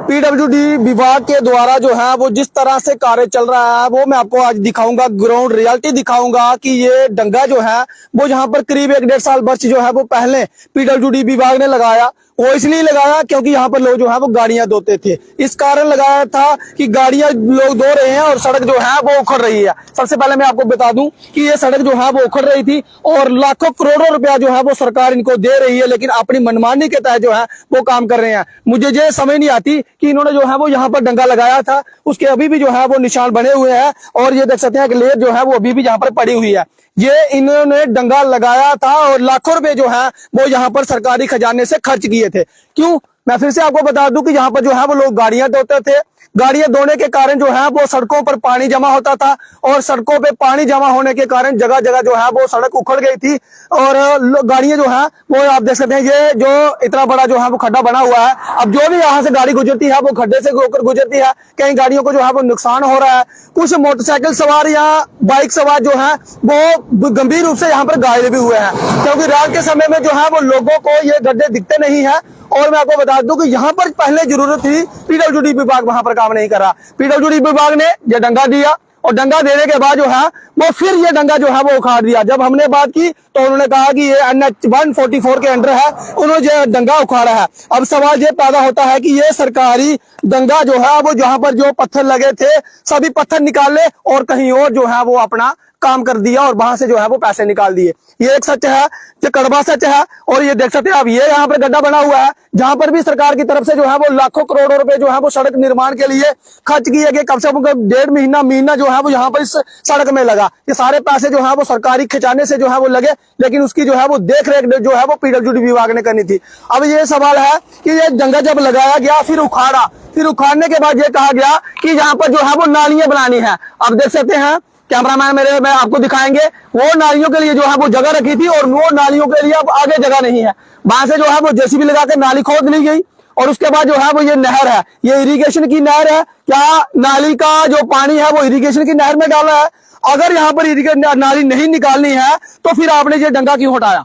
PWD विभाग के द्वारा जो है वो जिस तरह से कार्य चल रहा है वो मैं आपको आज दिखाऊंगा, ग्राउंड रियलिटी दिखाऊंगा कि ये डंगा जो है वो यहाँ पर करीब 1-1.5 साल वर्ष जो है वो पहले पीडब्ल्यूडी विभाग ने लगाया। वो इसलिए लगाया क्योंकि यहाँ पर लोग जो है वो गाड़ियां धोते थे। इस कारण लगाया था कि गाड़ियां लोग धो रहे हैं और सड़क जो है वो उखड़ रही है। सबसे पहले मैं आपको बता दूं कि ये सड़क जो है वो उखड़ रही थी और लाखों करोड़ों रुपया जो है वो सरकार इनको दे रही है, लेकिन अपनी मनमानी के तहत जो है वो काम कर रहे हैं। मुझे ये समझ नहीं आती कि इन्होंने जो है वो यहाँ पर डंगा लगाया था, उसके अभी भी जो है वो निशान बने हुए हैं और ये देख सकते हैं कि लेयर जो है वो अभी भी यहाँ पर पड़ी हुई है। ये इन्होंने डंगा लगाया था और लाखों रुपए जो है वो यहाँ पर सरकारी खजाने से खर्च किए थे। क्यों? मैं फिर से आपको बता दूं कि यहाँ पर जो है वो लोग गाड़ियां धोते थे। गाड़ियां धोने के कारण जो है वो सड़कों पर पानी जमा होता था और सड़कों पे पानी जमा होने के कारण जगह जगह जो है वो सड़क उखड़ गई थी और गाड़ियां जो है वो आप देख सकते हैं ये जो इतना बड़ा जो है वो खड्डा बना हुआ है। अब जो भी यहाँ से गाड़ी गुजरती है वो खड्डे से होकर गुजरती है। कई गाड़ियों को जो है वो नुकसान हो रहा है। कुछ मोटरसाइकिल सवार या बाइक सवार जो है वो गंभीर रूप से यहाँ पर घायल भी हुए हैं, क्योंकि रात के समय में जो है वो लोगों को ये गड्ढे दिखते नहीं है। और मैं आपको बता दूं कि यहाँ पर पहले जरूरत थी, पीडब्ल्यूडी विभाग वहां पर काम नहीं कर रहा। पीडब्ल्यूडी विभाग ने ये डंगा दिया और डंगा देने के बाद जो है वो फिर ये डंगा जो है वो उखाड़ दिया। जब हमने बात की तो उन्होंने कहा कि ये NH 144 के अंडर है, उन्होंने ये डंगा उखाड़ा है। अब सवाल ये पैदा होता है कि ये सरकारी डंगा जो है वो जहां पर जो पत्थर लगे थे सभी पत्थर निकाले और कहीं और जो है वो अपना काम कर दिया और वहां से जो है वो पैसे निकाल दिए। ये एक सच है, ये कड़वा सच है। और ये देख सकते हैं आप, ये यहाँ पर गड्ढा बना हुआ है जहां पर भी सरकार की तरफ से जो है वो लाखों करोड़ों रुपए जो है वो सड़क निर्माण के लिए खर्च किए गए। कम से कम 1.5 महीना जो है वो यहाँ पर इस सड़क में लगा। ये सारे पैसे जो है वो सरकारी खजाने से जो है वो लगे, लेकिन उसकी जो है वो देख रेख जो है वो पीडब्ल्यूडी विभाग ने करनी थी। अब ये सवाल है कि ये डंगा जब लगाया गया फिर उखाड़ा, फिर उखाड़ने के बाद ये कहा गया कि यहाँ पर जो है वो नालियां बनानी है। अब देख सकते हैं कैमरामैन मेरे में आपको दिखाएंगे, वो नालियों के लिए जो है वो जगह रखी थी और वो नालियों के लिए अब आगे जगह नहीं है। वहां से जो है वो जेसीबी लगा के नाली खोद ली गई और उसके बाद जो है वो ये नहर है, ये इरिगेशन की नहर है। क्या नाली का जो पानी है वो इरिगेशन की नहर में डाला है? अगर यहाँ पर नाली नहीं निकालनी है तो फिर आपने ये डंगा क्यों हटाया?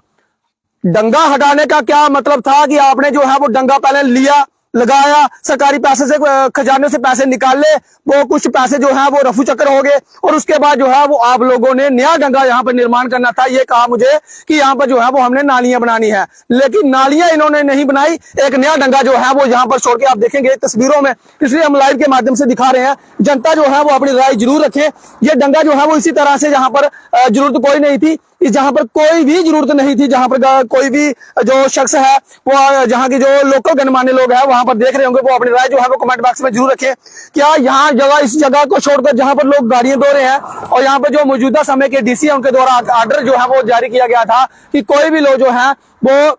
डंगा हटाने का क्या मतलब था कि आपने जो है वो डंगा पहले लिया, लगाया, सरकारी पैसे से खजाने से पैसे निकाले, वो कुछ पैसे जो है वो रफू चक्कर हो गए और उसके बाद जो है वो आप लोगों ने नया डंगा यहाँ पर निर्माण करना था। ये कहा मुझे कि यहाँ पर जो है वो हमने नालियां बनानी है, लेकिन नालियां इन्होंने नहीं बनाई। एक नया डंगा जो है वो यहाँ पर छोड़ के आप देखेंगे तस्वीरों में, इसलिए हम लाइव के माध्यम से दिखा रहे हैं। जनता जो है वो अपनी राय जरूर रखे। ये डंगा जो है वो इसी तरह से जहाँ पर जरूरत कोई नहीं थी, जहां पर कोई भी जरूरत नहीं थी, जहां पर कोई भी जो शख्स है वो जहां के जो लोकल गणमान्य लोग हैं वहां पर देख रहे होंगे, वो अपनी राय जो है वो कमेंट बॉक्स में जरूर रखें। क्या यहाँ जगह, इस जगह को छोड़कर जहां पर लोग गाड़ियां धो रहे हैं और यहाँ पर जो मौजूदा समय के डीसी है उनके द्वारा ऑर्डर जो है वो जारी किया गया था कि कोई भी लोग जो है वो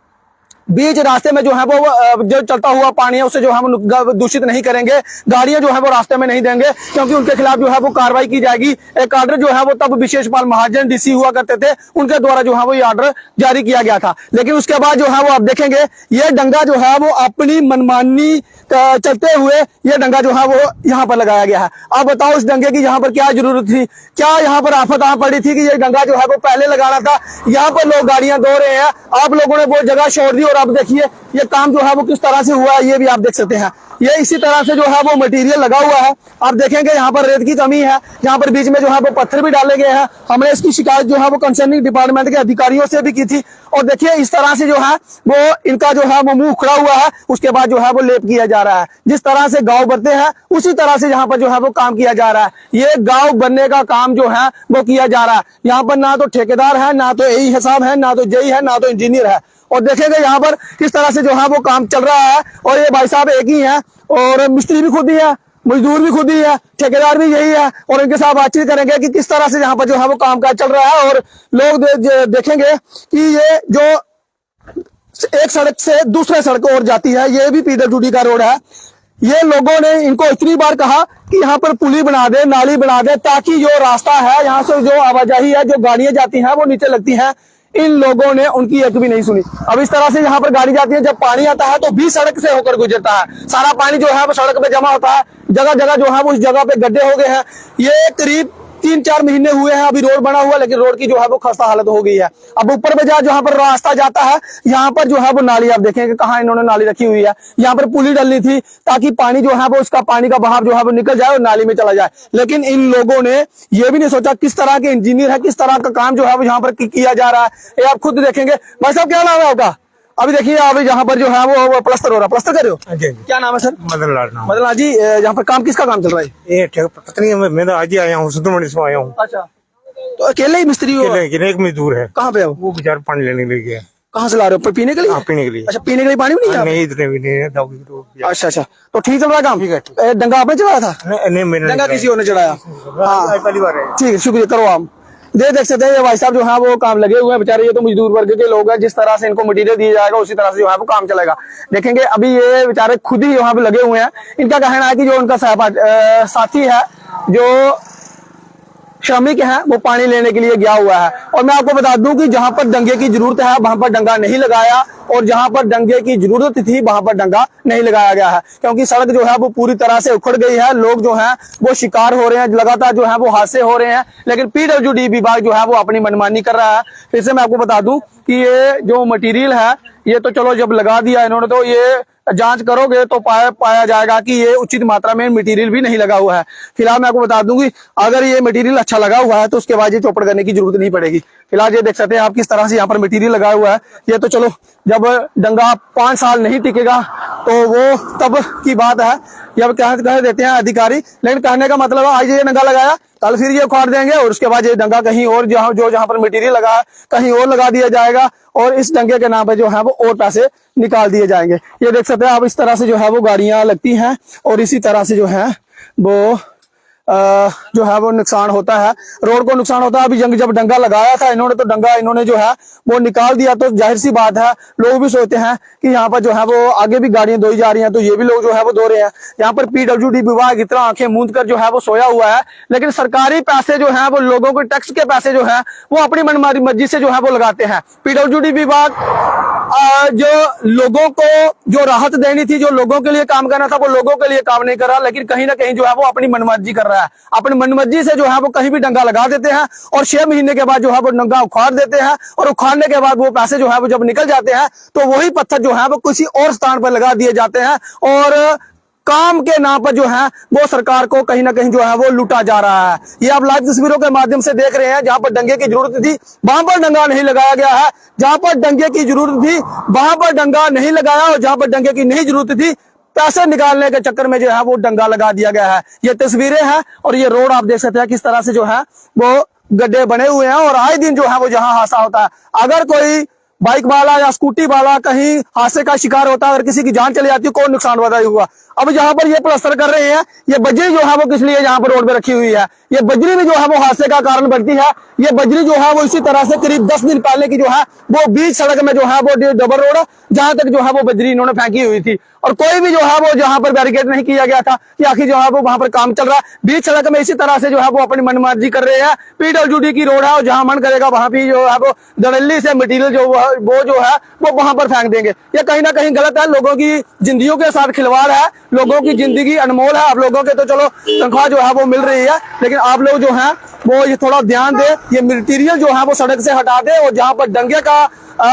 बीच रास्ते में जो है वो जो चलता हुआ पानी है उसे जो हम दूषित नहीं करेंगे, गाड़ियां जो है वो रास्ते में नहीं देंगे, क्योंकि उनके खिलाफ जो है वो कार्रवाई की जाएगी। एक ऑर्डर जो है वो तब विशेषपाल महाजन डीसी हुआ करते थे, उनके द्वारा जो है वो ये ऑर्डर जारी किया गया था। लेकिन उसके बाद जो है वो आप देखेंगे ये डंगा जो है वो अपनी मनमानी चलते हुए ये डंगा जो है वो यहाँ पर लगाया गया है। आप बताओ इस डंगे की यहाँ पर क्या जरूरत थी? क्या यहाँ पर आफत आ पड़ी थी कि ये डंगा जो है वो पहले लगाना था? यहाँ पर लोग गाड़ियां धो रहे हैं, आप लोगों ने वो जगह छोड़ दी और अब देखिए ये काम जो है वो किस तरह से हुआ है, ये भी आप देख सकते हैं। ये इसी तरह से जो है वो मटेरियल लगा हुआ है। आप देखेंगे यहाँ पर रेत की कमी है, यहाँ पर बीच में जो है वो पत्थर भी डाले गए हैं। हमने इसकी शिकायत जो है वो कंसर्निंग डिपार्टमेंट के अधिकारियों से भी की थी और देखिए इस तरह से जो है वो इनका जो है वो मुंह उखड़ा हुआ है। उसके बाद जो है वो लेप किया जा रहा है। जिस तरह से गांव बनते हैं उसी तरह से यहाँ पर जो है वो काम किया जा रहा है। ये गांव बनने का काम जो है वो किया जा रहा है। यहाँ पर ना तो ठेकेदार है, ना तो एई हिसाब है, ना तो जेई है, ना तो इंजीनियर है। और देखेंगे यहाँ पर किस तरह से जो है वो काम चल रहा है और ये भाई साहब एक ही है और मिस्त्री भी खुद ही है, मजदूर भी खुद ही है, ठेकेदार भी यही है और इनके साथ बातचीत करेंगे कि किस तरह से यहाँ पर जो है वो कामकाज चल रहा है। और लोग देखेंगे कि ये जो एक सड़क से दूसरे सड़क और जाती है, ये भी पीडब्ल्यूडी का रोड है। ये लोगों ने इनको इतनी बार कहा कि यहाँ पर पुली बना दे, नाली बना दे, ताकि जो रास्ता है यहाँ से जो आवाजाही है, जो गाड़ियां जाती हैं वो नीचे लगती हैं। इन लोगों ने उनकी एक भी नहीं सुनी। अब इस तरह से यहाँ पर गाड़ी जाती है, जब पानी आता है तो भी सड़क से होकर गुजरता है। सारा पानी जो है वो सड़क पे जमा होता है, जगह जगह जो है वो उस जगह पे गड्ढे हो गए हैं। ये करीब 3-4 महीने हुए हैं अभी रोड बना हुआ, लेकिन रोड की जो है वो खस्ता हालत हो गई है। अब ऊपर में जहाँ पर रास्ता जाता है, यहाँ पर जो है वो नाली, आप देखेंगे कहाँ इन्होंने नाली रखी हुई है। यहाँ पर पुली डलनी थी ताकि पानी जो है वो उसका पानी का बहाव जो है वो निकल जाए और नाली में चला जाए, लेकिन इन लोगों ने ये भी नहीं सोचा किस तरह के इंजीनियर है, किस तरह का काम जो है वो यहाँ पर किया जा रहा है। ये आप खुद देखेंगे। भाई साहब क्या नाम है आपका? अभी देखिए अभी यहाँ पर जो है वो प्लास्टर हो रहा है, प्लास्टर कर रहे हो? क्या नाम है सर? मदन लाल नाम। मदन लाल जी, यहाँ पर काम किसका काम चल रहा है? ये पता नहीं, मैं तो आज ही आया हूँ, सुब्रमण्य से आया हूँ। अच्छा, तो अकेले ही मिस्त्री हो? अकेले, एक मजदूर है। कहाँ पे हो? वो बेचारा पानी लेने के लिए गया। कहाँ से ला रहे हो? पीने के लिए? हाँ, पीने के लिए। अच्छा, पीने के लिए पानी भी नहीं है? नहीं, इतने भी नहीं है। अच्छा अच्छा, तो ठीक चल रहा है काम? ठीक है। डंगा आपने चढ़ाया था? नहीं, मैंने डंगा किसी और ने चढ़ाया? हाँ, पहली बार है। ठीक है, शुक्रिया, करो आप। देख सकते हैं ये भाई साहब जो है वो काम लगे हुए हैं बेचारे। ये तो मजदूर वर्ग के लोग हैं, जिस तरह से इनको मटेरियल दिया जाएगा उसी तरह से जो है वो काम चलेगा। देखेंगे अभी ये बेचारे खुद ही यहाँ पे लगे हुए हैं। इनका कहना है कि जो उनका साथी है, जो श्रमिक है, वो पानी लेने के लिए गया हुआ है। और मैं आपको बता दूं कि जहां पर डंगे की जरूरत है वहां पर डंगा नहीं लगाया, और जहां पर डंगे की जरूरत थी वहां पर डंगा नहीं लगाया गया है, क्योंकि सड़क जो है वो पूरी तरह से उखड़ गई है। लोग जो है वो शिकार हो रहे हैं, लगातार जो है वो हादसे हो रहे हैं, लेकिन पीडब्ल्यूडी विभाग जो है वो अपनी मनमानी कर रहा है। फिर से मैं आपको बता दूं कि ये जो मटेरियल है, ये तो चलो जब लगा दिया इन्होंने, तो ये जांच करोगे तो पाया जाएगा कि ये उचित मात्रा में मटेरियल भी नहीं लगा हुआ है। फिलहाल मैं आपको बता दूंगी, अगर ये मटेरियल अच्छा लगा हुआ है तो उसके बाद ये चौपड़ करने की जरूरत नहीं पड़ेगी। फिलहाल ये देख सकते हैं आप किस तरह से यहाँ पर मटेरियल लगा हुआ है। ये तो चलो जब डंगा 5 साल नहीं टिकेगा तो वो तब की बात है, जब कह देते हैं अधिकारी। लेकिन कहने का मतलब है आज ये डंगा लगाया, कल फिर ये उखाड़ देंगे और उसके बाद ये डंगा कहीं और जहां पर मटेरियल लगा है कहीं और लगा दिया जाएगा, और इस डंगे के नाम पे जो है वो और पैसे निकाल दिए जाएंगे। ये देख सकते हैं आप, इस तरह से जो है वो गाड़ियां लगती हैं और इसी तरह से जो है वो जो है वो नुकसान होता है, रोड को नुकसान होता है। अभी जब डंगा लगाया था इन्होंने, तो डंगा इन्होंने जो है वो निकाल दिया, तो जाहिर सी बात है लोग भी सोचते हैं कि यहाँ पर जो है वो आगे भी गाड़ियां धोई जा रही हैं, तो ये भी लोग जो है वो धो रहे हैं। यहाँ पर पीडब्ल्यूडी विभाग इतना आंखें मूंद कर जो है वो सोया हुआ है, लेकिन सरकारी पैसे जो है वो लोगों के टैक्स के पैसे जो है वो अपनी मनमर्जी से जो है वो लगाते हैं। पीडब्ल्यूडी विभाग जो लोगों को जो राहत देनी थी, जो लोगों के लिए काम करना था, वो लोगों के लिए काम नहीं कर रहा, लेकिन कहीं ना कहीं जो है वो अपनी मनमर्जी कर रहा है। अपनी मनमर्जी से जो है वो कहीं भी डंगा लगा देते हैं और 6 महीने के बाद जो है वो डंगा उखाड़ देते हैं, और उखाड़ने के बाद वो पैसे जो है वो जब निकल जाते हैं तो वही पत्थर जो है वो किसी और स्थान पर लगा दिए जाते हैं, और काम के नाम पर जो है वो सरकार को कहीं ना कहीं जो है वो लूटा जा रहा है। ये आप लाइव तस्वीरों के माध्यम से देख रहे हैं। जहां पर डंगे की जरूरत थी वहां पर डंगा नहीं लगाया गया है, जहां पर डंगे की जरूरत थी वहां पर डंगा नहीं लगाया, और जहां पर डंगे की नहीं जरूरत थी पैसे निकालने के चक्कर में जो है वो डंगा लगा दिया गया है। ये तस्वीरें हैं और ये रोड आप देख सकते हैं किस तरह से जो है वो गड्ढे बने हुए हैं, और आए दिन जो है वो जहां हादसा होता है, अगर कोई बाइक वाला या स्कूटी वाला कहीं हादसे का शिकार होता है, अगर किसी की जान चली जाती है, कौन नुकसान बताई हुआ। अब जहां पर ये प्लास्टर कर रहे हैं, ये बजरी जो है वो किस लिए यहाँ पर रोड पे रखी हुई है, ये बजरी भी जो है वो हादसे का कारण बनती है। ये बजरी जो है वो इसी तरह से करीब 10 दिन पहले की जो है वो बीच सड़क में जो है वो डबल रोड जहां तक जो है वो बजरी इन्होंने फेंकी हुई थी, और कोई भी जो है वो जहां पर बैरिकेड नहीं किया गया था कि आखिर जो है वो वहां पर काम चल रहा है। बीच सड़क में इसी तरह से जो है वो अपनी मनमर्जी कर रहे हैं। पीडब्ल्यूडी की रोड है और जहां मन करेगा वहां भी जो है वो दड़ल्ली से मटीरियल वो जो है वो वहां पर फेंक देंगे। ये कहीं ना कहीं गलत है, लोगों की जिंदगियों के साथ खिलवाड़ है, लोगों की जिंदगी अनमोल है। आप लोगों के तो चलो तनख्वाह जो है वो मिल रही है, लेकिन आप लोग जो है वो ये थोड़ा ध्यान दे, ये मटीरियल जो है वो सड़क से हटा दे, और जहां पर डंगे का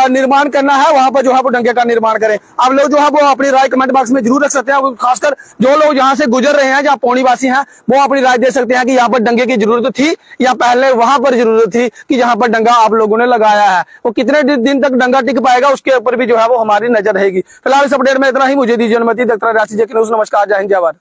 निर्माण करना है वहां पर जो है वो डंगे का निर्माण करें। आप लोग जो है वो अपनी राय कमेंट बॉक्स में जरूर रख सकते हैं, खासकर जो लोग यहाँ से गुजर रहे हैं, जहाँ पौनी वासी हैं, वो अपनी राय दे सकते हैं कि यहाँ पर डंगे की जरूरत थी या पहले वहां पर जरूरत थी कि जहां पर डंगा आप लोगों ने लगाया है। वो कितने दिन तक डंगा टिक पाएगा उसके ऊपर भी जो है वो हमारी नजर रहेगी। फिलहाल इस अपडेट में इतना ही। मुझे दीजिए अनुमति। डॉक्टर राशि जी, नमस्कार, जय हिंद, जय भारत।